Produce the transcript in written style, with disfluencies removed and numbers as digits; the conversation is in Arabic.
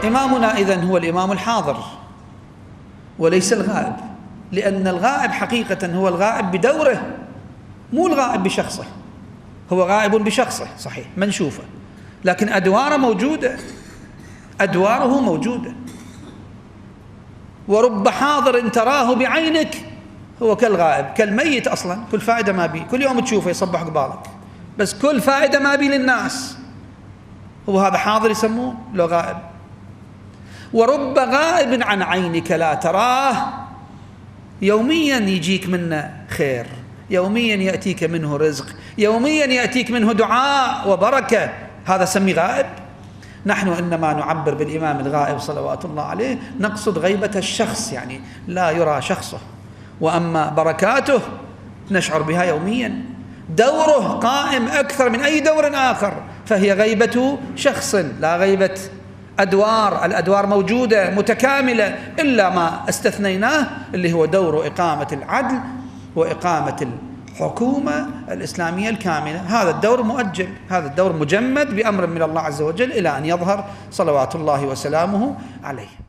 إمامنا إذن هو الإمام الحاضر وليس الغائب، لأن الغائب حقيقة هو الغائب بدوره، مو الغائب بشخصه. هو غائب بشخصه صحيح منشوفه، لكن أدواره موجودة، أدواره موجودة. ورب حاضر تراه بعينك هو كالغائب، كالميت أصلا، كل فائدة ما بي، كل يوم تشوفه يصبح قبالك، بس كل فائدة ما بي للناس. هو هذا حاضر يسموه لو غائب. ورب غائب عن عينك لا تراه، يوميا يجيك منه خير، يوميا يأتيك منه رزق، يوميا يأتيك منه دعاء وبركة، هذا سمي غائب. نحن إنما نعبر بالإمام الغائب صلوات الله عليه نقصد غيبة الشخص، يعني لا يرى شخصه، وأما بركاته نشعر بها يوميا. دوره قائم أكثر من أي دور آخر، فهي غيبة شخص لا غيبة أدوار. الأدوار موجودة متكاملة إلا ما استثنيناه اللي هو دور إقامة العدل وإقامة الحكومة الإسلامية الكاملة. هذا الدور مؤجل، هذا الدور مجمد بأمر من الله عز وجل إلى أن يظهر صلوات الله وسلامه عليه.